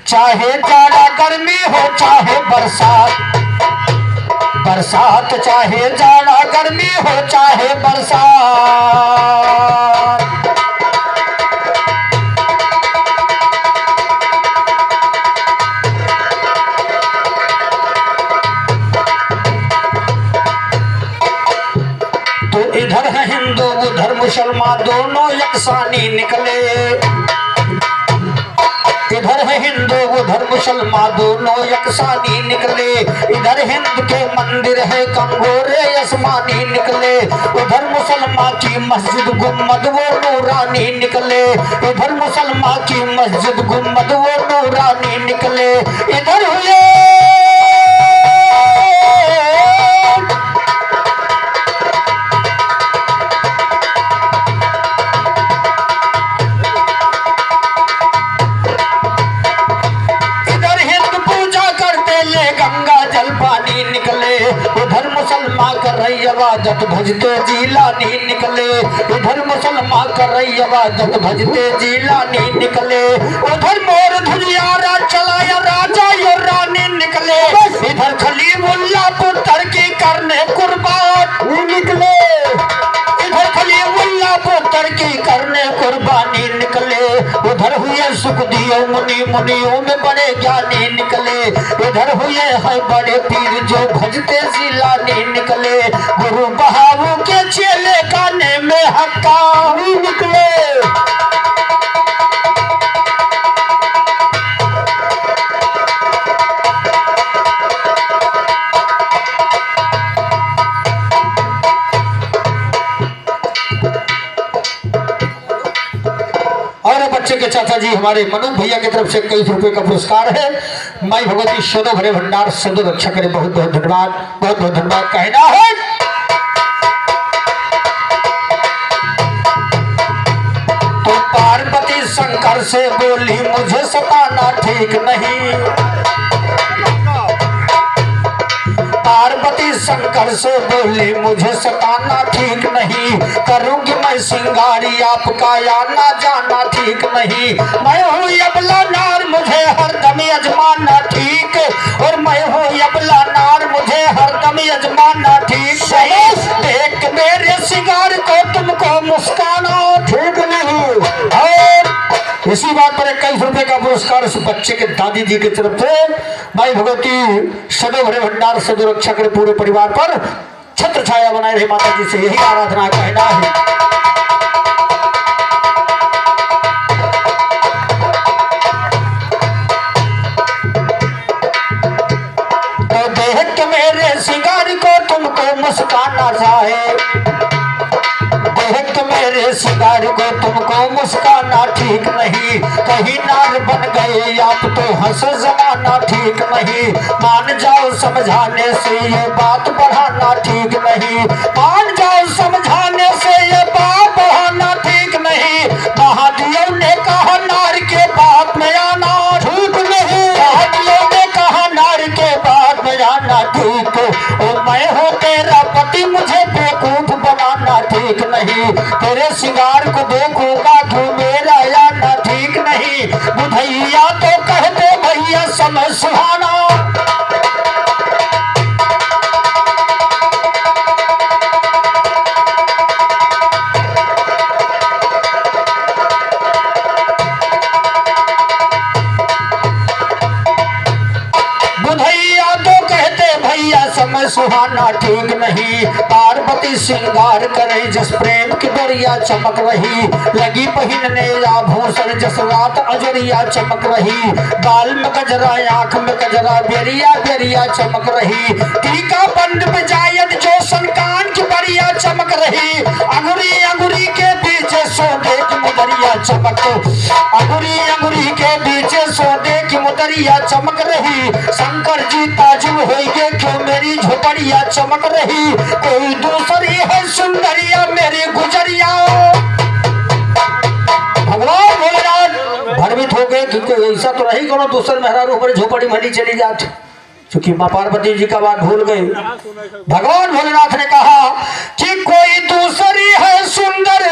चाहे जाड़ा गर्मी हो चाहे बरसात, बरसात चाहे जाड़ा गर्मी हो चाहे बरसात। तो इधर है हिंदू उधर मुसलमान दोनों यकसानी निकले, इधर है हिंदू उधर मुसलमान दोनों यकसानी निकले। इधर हिंद के मंदिर है कंगोरे आसमानी निकले, उधर मुसलमान की मस्जिद गुम्मद वो नूरानी निकले, इधर मुसलमान की मस्जिद गुम्मद वो नूरानी निकले। इधर हुए उधर मुसलमान कर रही इबादत भजते जीलानी निकले, इधर मुसलमान कर रही इबादत भजते जीलानी निकले। उधर मोर धुलियारा चलाया राजा यो रानी निकले, इधर खलीमुल्लाह पुत्र की करने कुर्बान निकले, इधर खलीमुल्लाह पुत्र की करने कुर्बानी निकले। उधर हुए सुखदियो मुनि मुनियों में बड़े ज्ञानी निकले, इधर हुए है बड़े पीर जो भजते जिलानी निकले। गुरु बहावू के चेले काने में हक्कानी निकले। बच्चे के चाचा जी हमारे मनोज भैया की तरफ से 21 रुपए का पुरस्कार है। माई भगवती सदो भरे भंडार सदो रक्षा करे। बहुत बहुत धन्यवाद, बहुत बहुत धन्यवाद कहना है। तो पार्वती शंकर से बोली मुझे सताना ठीक नहीं, पार्वती शंकर से बोली मुझे सताना ठीक नहीं, करूंगी मैं सिंगारी आपका या ना जाना ठीक नहीं। मैं हूँ अबला नार मुझे हरदम यजमाना ठीक, और मैं हूँ अबला नार मुझे हरदम यजमाना ठीक नहीं। देख मेरे सिंगार को तुमको मुस्काना ठीक नहीं। और इसी बात पर 21 रुपए का पुरस्कार उस बच्चे के दादी जी की तरफ से माई भगवती सदो भरे भंडार सदो रक्षा करे पूरे परिवार पर छत्र छाया बनाए रहे। माता जी से यही आराधना कहना है। तो देख के मेरे सिंगार को तुमको मुस्काना चाहे, देख मेरे सिंगार को तुमको मुस्काना ठीक नहीं। कहीं नार बन गए आप तो हंस जमाना ठीक नहीं। मान जाओ समझाने से ये बात बढ़ाना ठीक नहीं, मान जाओ समझाने से ये बात बढ़ाना ठीक नहीं। महादियों ने कहा नार के बात में आना ठीक नहीं, महादियों ने कहा नार के बात में आना ठीक। और मैं हूँ तेरा पति मुझे बेवकूफ बनाना ठीक नहीं। तेरे सिंगार को देखूंगा क्यों मेरा या ना ठीक नहीं। बुधैया तो कहते भैया समय सुहाना। बुधैया तो कहते भैया समय सुहाना ठीक नहीं। पार्वती श्रृंगार करे जिस प्रेम की दरिया चमक रही, लगी पहनने आभूषण जिस रात अजरिया चमक रही। बाल में गजरा आंख में गजरा बेरिया बेरिया चमक रही। टीका बंद पे जायद जो सनकान की बरिया चमक रही। अंगुरी अंगुरी के पीछे सोने की मुदरिया चमक, अंगुरी अंगुरी के पीछे सोने की मुदरिया चमक रही। शंकर जी ताजुब होइगे क्यों मेरी झोपड़िया चमक रही। कोई दूसरी है सुंदरिया मेरी गुजरिया। भगवान भोलेनाथ भ्रमित हो गए क्योंकि ऐसा तो नहीं करो दूसरे मेहरारू ऊपर झोपड़ी भली चली जाती, क्योंकि माँ पार्वती जी का बात भूल गए। भगवान भोलेनाथ ने कहा कि कोई दूसरी है सुंदर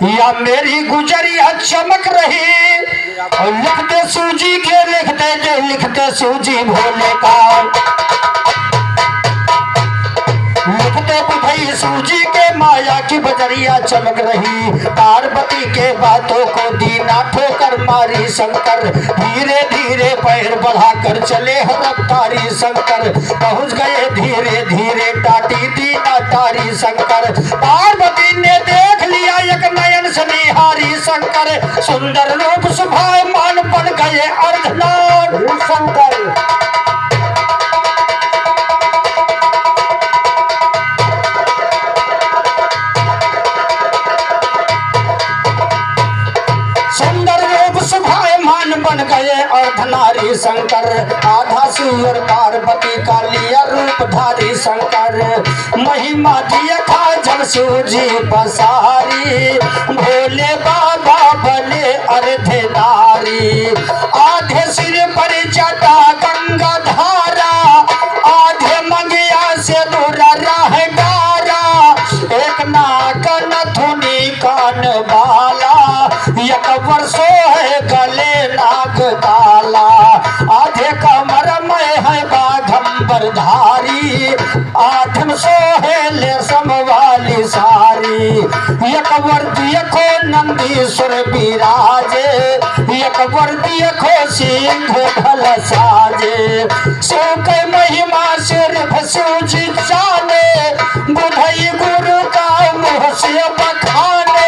या मेरी गुजरिया चमक रही। और लिखते सूजी के लिखते सूजी भोले का, लिखते बुधई सूजी के माया की बजरिया चमक रही। पार्वती के बातों को दीना ठोकर मारी शंकर, धीरे धीरे पैर बढ़ाकर चले रफ्तारी शंकर, पहुंच गए धीरे धीरे टाटी दीना तारी शंकर। पार्वती ने देख लिया एक नयन से निहारी शंकर, सुंदर रूप शोभायमान बन गए अर्धनारी शंकर। बन गए अर्धनारी शंकर, आधा सिर पार्वती का लिया रूपधारी शंकर। महिमा दिया था जब सूजी बसारी, भोले बाबा बने अर्धनारी। आधे सिर पर जटा गंगा धारा, आधे मंगिया से दूर रह गारा। एक नाक नथुनी कान बाला, एक वर्षो है गले नाग काला। आधे कमर में है बाघंबर धारी, आठम सोहेले समवाली सारी। एक वर्दी को नंदीश्वर विराजे, एक वर्दी को सिंह ढल साजे। सुख महिमा सिर्फ सूजी जाने, बुधई गुरु का मुँह से बखाने।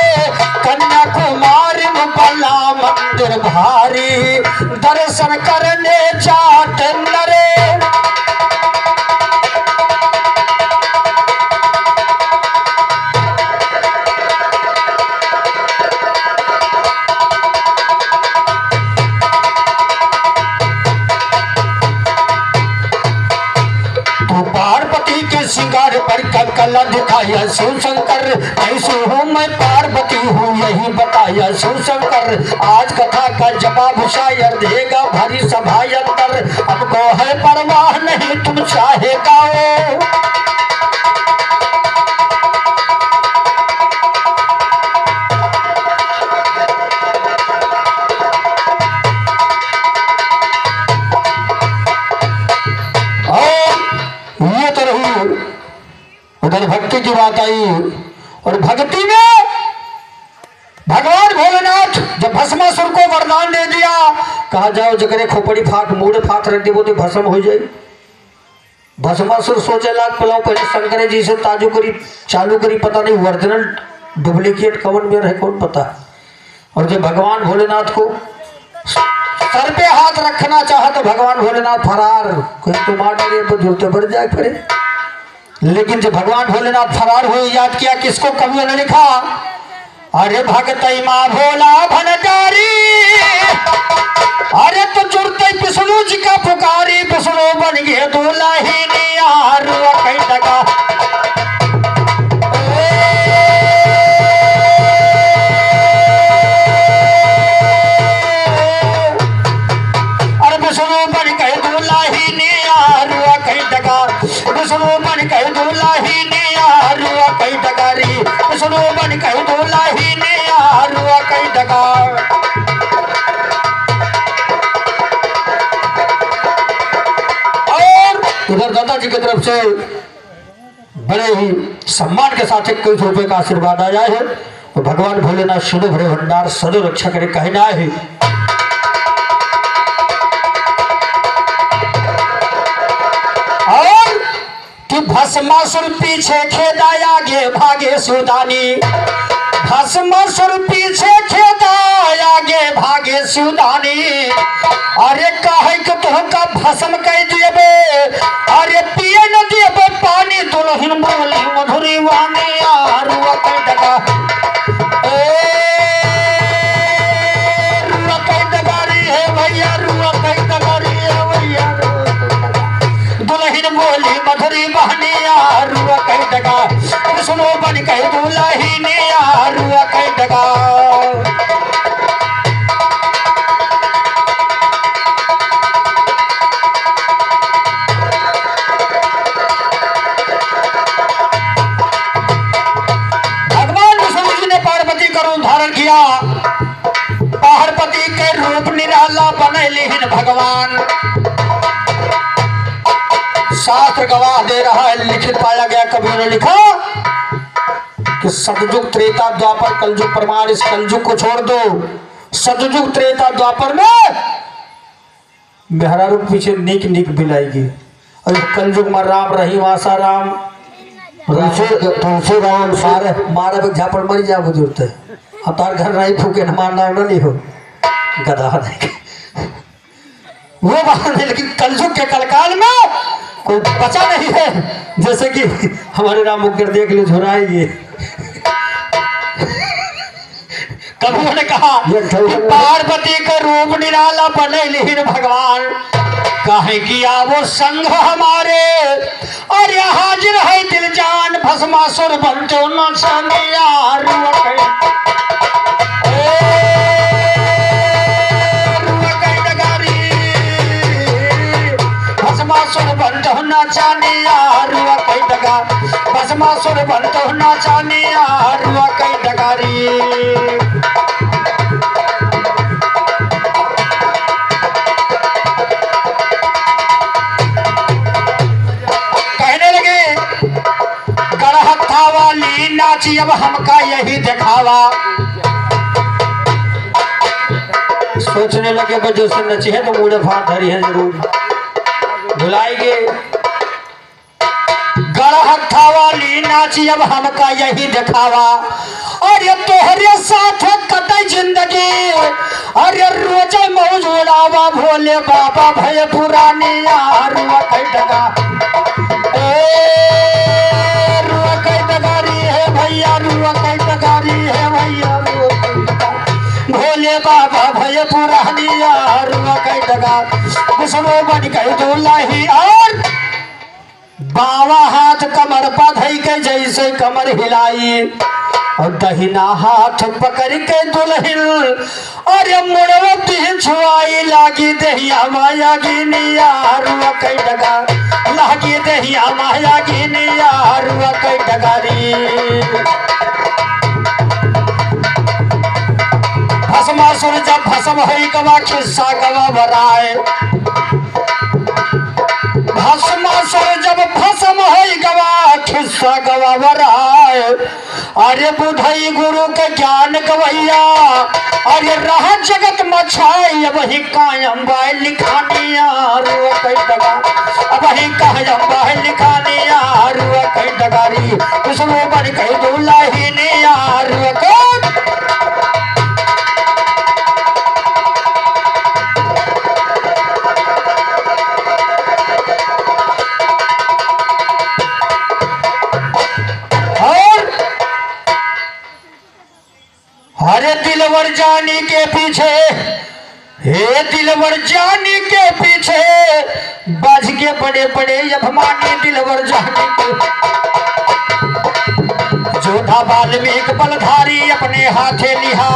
कन्याकुमारी में बना मंदिर भारी, दर्शन करने जाट नरे। पार्वती के श्रृंगार पर कला दिखाया शिव शंकर, ऐसे हूँ मैं पार्वती हूँ यही बताया शिव शंकर। आज कथा का जवाब शायर देगा भरी सभा अंदर, हमको है परवाह नहीं तुम चाहे गाओ। उधर भक्ति की बात आई, और भक्ति में भगवान भोलेनाथ जब भस्मासुर को वरदान दे दिया, कहा जाओ जगरे खोपड़ी फाट मूड फाट रख देवो तो भस्म हो जाए। भस्मासुर सोचे लाख पलाव पहले शंकर जी से ताजू करी चालू करी, पता नहीं ओरिजिनल डुप्लीकेट कवन में रहे कौन पता। और जब भगवान भोलेनाथ को सर पे हाथ रखना चाहा तो भगवान भोलेनाथ फरार, कोई तो मार डरे तो जूते बढ़ जाए फिर। लेकिन जब भगवान भोलेनाथ फरार हुए, याद किया किसको कवियों ने लिखा, अरे भगतई माँ भोला भंडारी, अरे तो जुड़ते विष्णु जी का पुकारी। विष्णु बन गए दुल्हनी यार कहीं टका। अरे विष्णु बन गए दुल्हनी यार कहीं टका, विष्णु बन गए दुल्हनी यार कहीं टकारी। विष्णु बन गए दुल्हनी यार कहीं टका। उधर दादाजी की तरफ से बड़े ही सम्मान के साथ 21 रुपए का आशीर्वाद आया है। तो भगवान भोलेनाथ सुनो भरे भंडार सदो रक्षा करे कहना है। और कि भस्मासुर पीछे खेदा आगे भागे सुदानी, भस्मासुर पीछे खेदा आगे भागे सुदानी। अरे काहे के तुमका भस्म कह देबे, अरे पिए न देबे पानी। दुल्हन बोली मधुरी वाणी यार कह डगा, डगारी है भैया कह डगारी है भैया। दुल्हन बोली मधुरी वाणी यार कह डगा, सुनो बन कह दुल्हन यार कह डगा। पार्वती के रूप बने लिहिन भगवान। शास्त्र गवाह दे रहा है, लिखित पाया गया, कवियों ने लिखा कि सतयुग त्रेता द्वापर कलयुग प्रमाण, इस कलयुग को छोड़ दो। सतयुग त्रेता द्वापर में मेहरा रूप पीछे निक निक बिलाएगी, और कलयुग में राम रहीम आसा राम तुलसी राम सारे मारा भी झापड़ मर जा बुजुर्ग है। अब तार घर नहीं फूके न मारना नहीं हो गधा नहीं वो बात नहीं। लेकिन कलयुग के कलकाल में कोई बचा नहीं है, जैसे कि हमारे राम मुकर देख लो झुराएंगे। कभी ने कहा पार्वती का रूप निराला बने लिहिन भगवान, काहे किया वो संग हमारे, और यह हाजिर है दिल जान, भस्मासुर बनते न यार। भस्मासुर बनते न यार कई डगा, भस्मासुर बनते न यार कई डगारी। नाची अब हमका यही दिखावा, सोचने लगे बजो से नची है तो मुड़े फाट धरी है जरूर बुलाएंगे। गढ़ा वाली नाची अब हमका यही दिखावा, और ये तोहरे साथ कतई जिंदगी, और ये रोज मौज उड़ावा, भोले बाबा भय पुरानी यार कई डगा। भोले बाबा भय पुरानी यार कई डगा, उसमें बन गई दुल्ही, और बावा हाथ कमर बाधई के जैसे कमर हिलाई, और दहिना हाथ पकड़ के दुल्हन, और ये मुड़वती छुआई, लागी दहिया माया गिनी यार कई डगा, लागी दहिया माया गिनी यार कई डगारी। भस्मासुर जब भस्म होई गवा, खिस्सा गवा बराए। भस्मासुर जब भस्म होई गवा, खिस्सा गवा बराए। अरे बुधई गुरु के ज्ञान गवैया, अरे रहा जगत मछाई, वही कायम बाय लिखानी यार कई डगा, वही कायम बाय लिखानी यार कई डगारी, उसमें बन गई दुल्ही ने यार कई। अरे दिलवर जानी के पीछे, हे दिलवर जानी के पीछे, बाज के बड़े बड़े अभिमानी दिलवर जानी के। जोधा वाल्मीकि बलधारी अपने हाथे लिहा,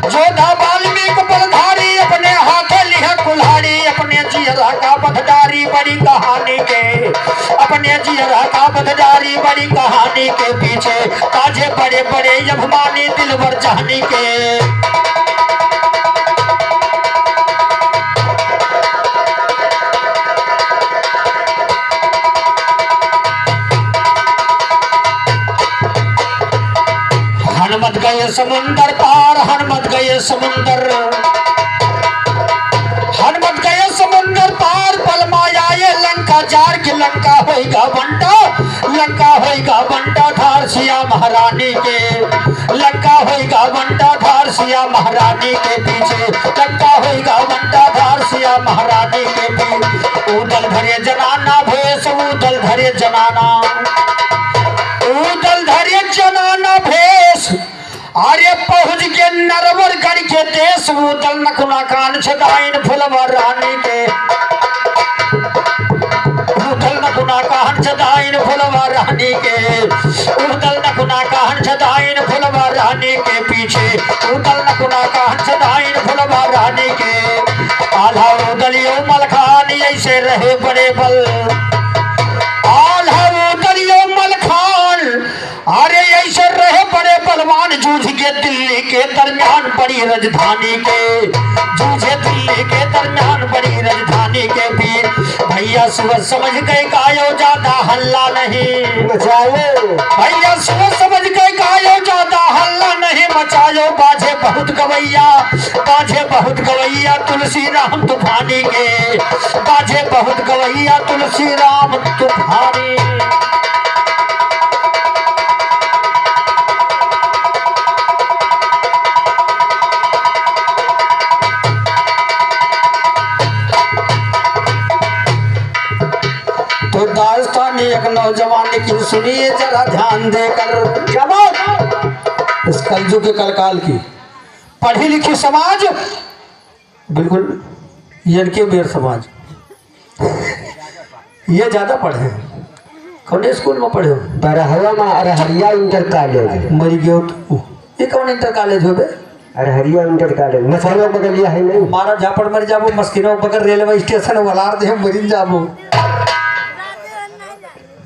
जोधा वाल्मीकि बलधारी अपने हाथे लिहा कुल्हाड़ी, अपने जियरा का बधदारी बड़ी कहानी के, अपने जियरा का बधदारी बड़ी कहानी के पीछे, ताजे बड़े बड़े अभिमानी दिलवर जानी के। हनुमत गए समुंदर पार, हनुमत गए समुंदर, हनुमत गए समुंदर पार, पलमाया ये लंका जार की, लंका होएगा बंटा, लंका होएगा बंटा धार सिया महारानी के, लंका होएगा बंटा धार सिया महारानी के पीछे, लंका होएगा बंटा धार सिया महारानी के पीछे। उदल धरे जनाना भेष, उदल धरे जनाना, उदल धरे जनाना भेष, अरे पहुंच के नरवर गढ़ के देश, उदल नखुना कान छदाइन फुलवा रानी के, उदल नखुना कान छदाइन फुलवा रानी के, उदल नखुना कान छदाइन फुलवा रानी के पीछे, उदल नखुना कान छदाइन फुलवा रानी के। आल्हा उदलियो मलखान ऐसे रहे बड़े बल, आल्हा उदलियो मलखान, अरे ऐसे रहे बड़े बलवान, दरमियान जूझ के दिल्ली के दरमियान बड़ी राजधानी के, जूझे दिल्ली के दरमियान बड़ी राजधानी के भी भैया सुबह समझ गए गायो ज्यादा हल्ला नहीं मचाओ। भैया सुबह समझ गए गायो ज्यादा हल्ला नहीं मचायो, बाजे बहुत गवैया, बाजे बहुत गवैया तुलसी राम तूफानी के, बाजे बहुत गवैया तुलसी राम तूफानी। तो दास्तानी एक नौजवान की सुनिए जरा ध्यान देकर, जवाब इस कलयुग के कलकाल की पढ़ी लिखी समाज, बिल्कुल ये के बेर समाज, ये ज्यादा पढ़े। कौन स्कूल में पढ़े हो? बरहवा में अरहरिया इंटर कॉलेज। मरी गयो तो ये कौन इंटर कॉलेज हो बे? अरहरिया इंटर कॉलेज मसाला बगलिया है नहीं। मारा झापड़ मर जाबो, मस्किनो बगल रेलवे स्टेशन वलार दे मरी जाबो।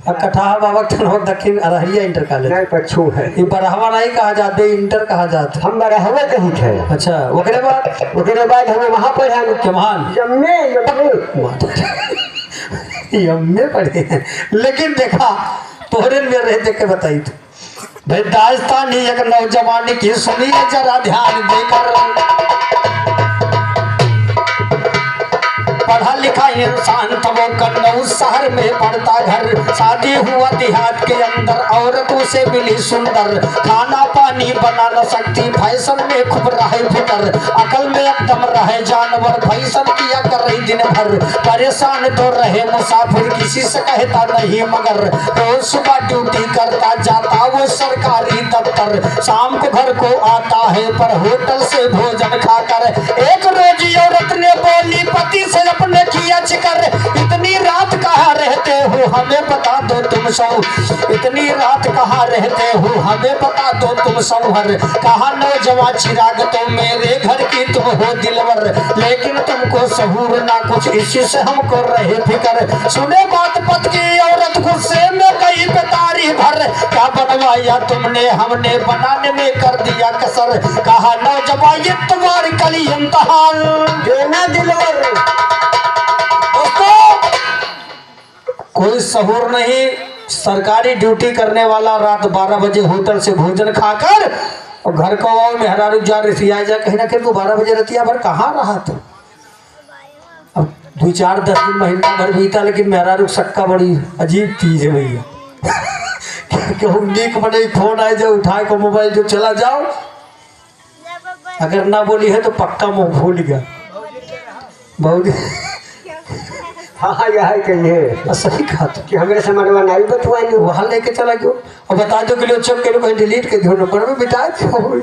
कठाहा बाबा दक्षिण अरहरिया इंटर कॉलेज नहीं पछू है। ये बरहवा नहीं कहा जाते, इंटर कहा जाता। हम बरहवा कहीं थे। अच्छा ओकरे बाद हमें वहाँ पढ़े क्या महान यम्मे पढ़े हैं। लेकिन देखा तोहरे में रह देख के बताई तो भाई दास्तानी एक नौजवानी की सुनिए जरा ध्यान देकर, पढ़ा लिखा इंसान था वो कन्नौज शहर में पढ़ता घर, शादी हुआ देहात के अंदर औरतों से मिली सुंदर, खाना पानी बना न सकती फैशन में खूब रहे फिकर, अकल में एकदम रहे जानवर फैशन किया कर रही दिन भर, परेशान तो रहे मुसाफिर किसी से कहता नहीं मगर, रोज सुबह ड्यूटी करता जाता वो सरकारी दफ्तर, शाम को घर को आता है पर होटल से भोजन खाकर, एक रोज औरत ने बोली पति से अपने किया जिक्र, इतनी रात कहाँ रहते हो हमें बता दो तुम सौ, इतनी रात कहाँ रहते हो हमें बता दो तुम सौहर, कहा नौजवान चिराग तो मेरे घर की तुम हो दिलवर, लेकिन तुमको सहूर ना कुछ इसी से हमको रहे फिकर, सुने बात पत की औरत गुस्से में कई बेतारी भर, क्या बनवाया तुमने हमने बनाने में कर दिया कसर, कहा नौजवान ये तुम्हारी कली इम्तहान देना दिलवर। कोई सहूर नहीं, सरकारी ड्यूटी करने वाला रात 12 बजे होटल से भोजन खाकर और घर को आओ मेहरारू जा रसिया जा कहीं ना कहीं तू 12 बजे रतिया भर कहाँ रहा तू? अब 2-4-10 दिन महीना भर बीता, लेकिन मेहरारू सक्का बड़ी अजीब चीज है भैया। क्यों नीक बने फोन आए जो उठाए को मोबाइल जो चला जाओ, अगर ना बोली है तो पक्का मुँह भूल गया बहुत। हाँ यह कहिए सही कहा कि हमारे समझवा नहीं बतवाएंगे वहां लेके चला गयो और बता दो कि चुप के लोग डिलीट कर दियो नंबर में बिता दो।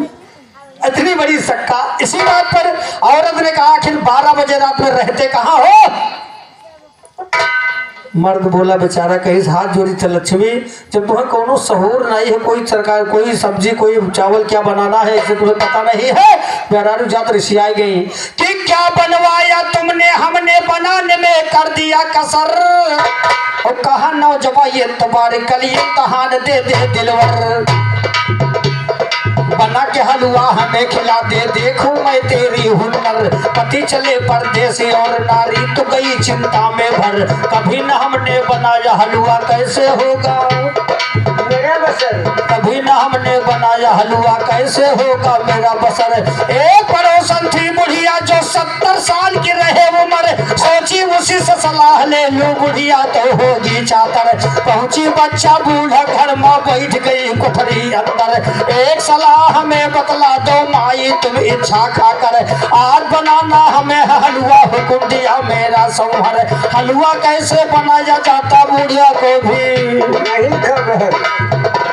इतनी बड़ी सक्का। इसी बात पर औरत ने कहा आखिर 12 बजे रात में रहते कहाँ हो? मर्द बोला बेचारा कहीं हाथ जोड़ी चल लक्ष्मी, जब तुम्हें कोनो सहूर नहीं है, कोई सरकार कोई सब्जी कोई चावल क्या बनाना है इसे तुम्हें पता नहीं है, मेहरारू जात रिसियाई गई कि क्या बनवाया तुमने हमने बनाने में कर दिया कसर, और कहा नौजवान ये तुम्हारे कल इम्तहान दे दे दिलवर, बना के हलवा हमें खिला दे देखूं मैं तेरी हुनर, पति चले परदेसी और नारी तो गई चिंता में भर, कभी न हमने बनाया हलवा कैसे होगा मेरा बसर, कभी न हमने बनाया हलवा कैसे होगा मेरा बसर। एक पड़ोसन थी बुढ़िया जो 70 साल की रहे उम्र, सोची उसी से सलाह ले लूं बुढ़िया तो होगी चातर, पहुंची बच्चा बूढ़ा घर में बैठ गई कोठरी अंदर, एक सलाह हमें बतला दो माई तुम इच्छा खाकर, आज बनाना हमें हलवा हुकुम दिया मेरा सौहर, हलवा कैसे बनाया जाता बुढ़िया को भी नहीं खबर।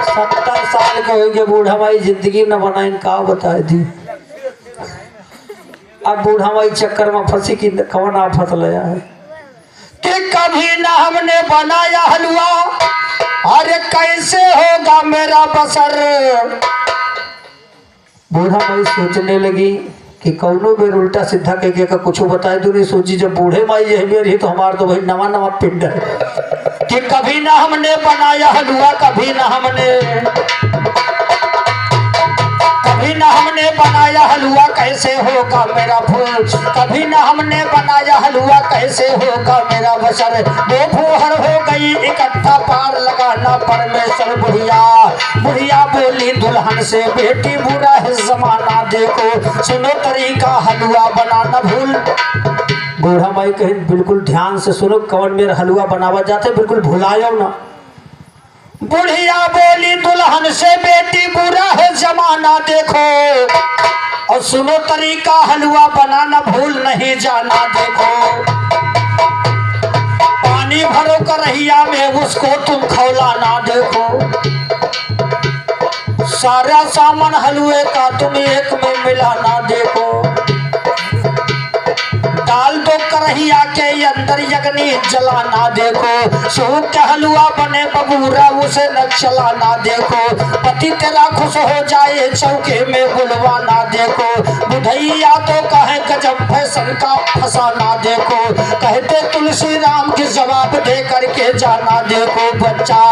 70 साल के हो गए बूढ़ा माई जिंदगी न बनाई का बताए थी। अब बूढ़ा माई चक्कर में फंसी की कौन आफत लया है कि कभी न हमने बनाया हलवा, अरे कैसे होगा मेरा बसर। बूढ़ा माई सोचने लगी कि कौनो बेर उल्टा सीधा कह के कुछ बताए तो नहीं सोची, जब बूढ़े माई यही मेरी तो हमारा तो भाई नवा नवा पिंड है कि कभी ना हमने बनाया हलवा कभी ना हमने, न हमने बनाया हलवा कैसे होगा मेरा फूल, कभी न हमने बनाया हलवा कैसे होगा मेरा बसर। दो फूहर हो गई इकट्ठा पार लगाना परमेश्वर। बुढ़िया बुढ़िया बोली दुल्हन से बेटी बुरा है जमाना देखो, सुनो तरीका हलवा बनाना भूल। बूढ़ा माई कहीं बिल्कुल ध्यान से सुनो, कवन मेरा हलवा बनावा जाते बिल्कुल भुलायो ना। बुढ़िया बोली दुल्हन से बेटी बुरा है जमाना देखो, और सुनो तरीका हलवा बनाना भूल नहीं जाना देखो। पानी भरो करहिया में उसको तुम खौलाना देखो, सारा सामान हलवे का तुम एक में मिलाना देखो। डाल दो करहिया के अंदर यगनी जलाना देखो, सूख के हलवा बने बबूरा उसे न चलाना देखो। पति तेरा खुश हो जाए चौके में बुलवाना देखो, बुढ़ैया तो कहे गजब फैशन का फसाना देखो। कहते तुलसी राम की जवाब दे करके जाना देखो। बच्चा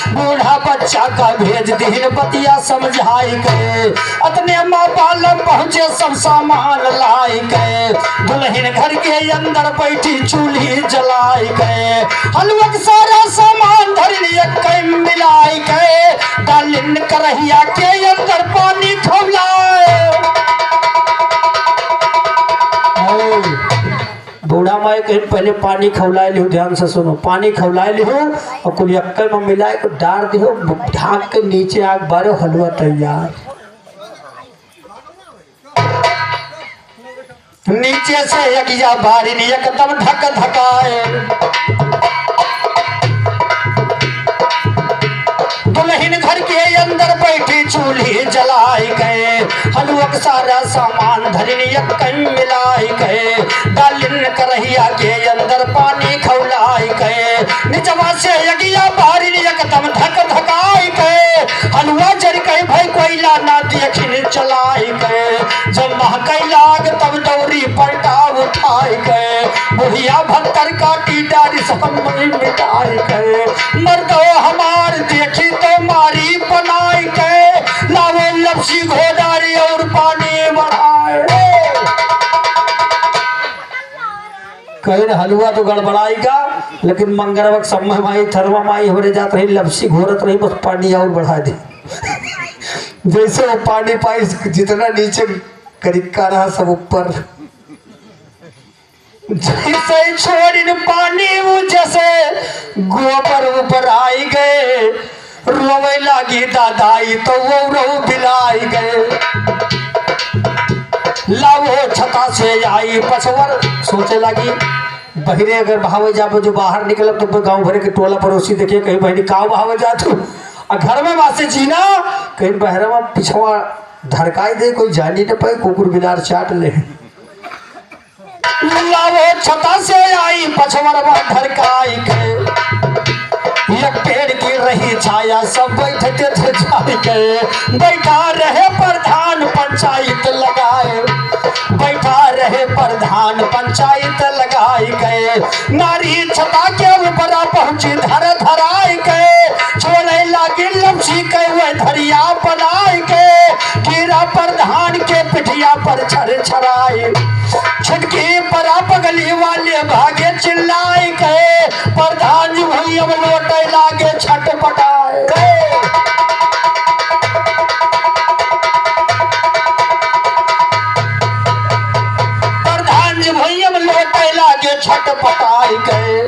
बूढ़ा बच्चा का भेज दीन बतिया समझाई गए, अपने माँ बालम पहुँचे सब सामान लाई गए। दुल्हन घर के अंदर बैठी चूल्ही जलाई गए, हलवा का सारा सामान धरनी मिलाई गए। डालिन करहिया के अंदर पानी खौलाए। बूढ़ा माई कहीं पहले पानी खौलाए लिहो, ध्यान से सुनो। पानी खौलाए लिहो और कुल यक्कल में मिलाए को डाल दिहो, ढाक के नीचे आग बारो, हलवा तैयार। नीचे से यकिया बारी ने एकदम धक धकाए। दुल्हन घर के अंदर बैठी चूल्ही जलाई गए, हलवा का सारा सामान धरनी यक्कई मिलाई गए। डालिन करहिया के अंदर पानी खौलाई गए, निचवा से यकिया बारी ने एकदम धक धकाई गए। हलवा जर कई भाई कोयला ना देखिन चलाई गए, जब महकई लाग तब दौरी पलटा उठाई गए। बुढ़िया भक्तर का डारी सब मिटाई गए, मर्दो हमार देखी तो मारी बनाई गए। लावे लपसी घोड़ारी और पानी बढ़ाए। कहीं हलवा तो गड़बड़ाएगा, लेकिन मंगलवक समय माई थर्मा माई हो जात रही, लपसी घोरत रही, बस पानी और बढ़ा दे। जैसे वो पानी पाई जितना नीचे करिक्का रहा सब ऊपर, जैसे छोड़ पानी वो जैसे गोबर ऊपर आई गए। रोवे लागी दादाई तो वो रो बिलाई गए। लावो छता से आई पछवर, सोचे लगी बहरे अगर बहावे जाबो जो बाहर निकल तो गांव भरे के टोला पड़ोसी देखिए कहीं बहनी काव बहावे जा तू, और घर में वासे जीना कहीं बहरा में पिछवा धड़काई दे, कोई जानी न पाए, कुकुर बिलार चाट ले। लावो छता से आई पछवर धड़काई गए, एक पेड़ की रही छाया सब बैठते थे जाई गए। बैठा रहे प्रधान पंचायत लगाए, बैठा रहे प्रधान पंचायत लगाई गए। नारी छता के ऊपर पहुंची धर धराई गए, छोड़े लागी लपसी के हुए धरिया बनाई गए। गिरा प्रधान के पिठिया पर छर छराई, छटकी पर बगली वाले भागे चिल्लाई गए। प्रधान जी वही अब लौटे लागे छटपटाए गए। प्रधान जी वही अब लौटे लागे छटपटाए गए।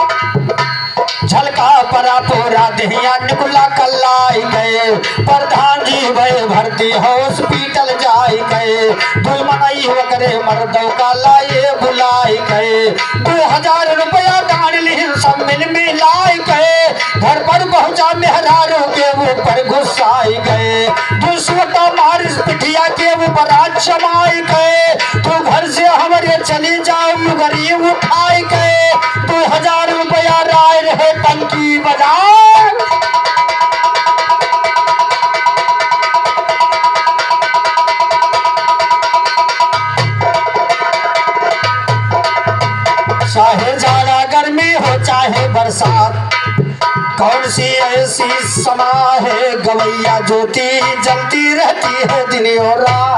झलका परा पूरा दहिया निकुला कल्लाई गए। प्रधान जी भय भर्ती हॉस्पिटल जाई गए। दुलमनई वगरे मर्दों का लाए बुलाई गए। 2000 रुपया दान लिहिन सब मिल मिलाई गए। घर पर पहुंचा मेहरारों के ऊपर गुस्साई गए। दुश्मता मारिस पिठिया के ऊपर आज जमाई गए। तू घर से हमारे चली जाओ मुगरी उठाई गए। 2000 रुपया राय रहे टंकी बजाए। चाहे जाड़ा गर्मी हो चाहे बरसात, कौन सी ऐसी समा है गवैया ज्योति जलती रहती है दिन और रात।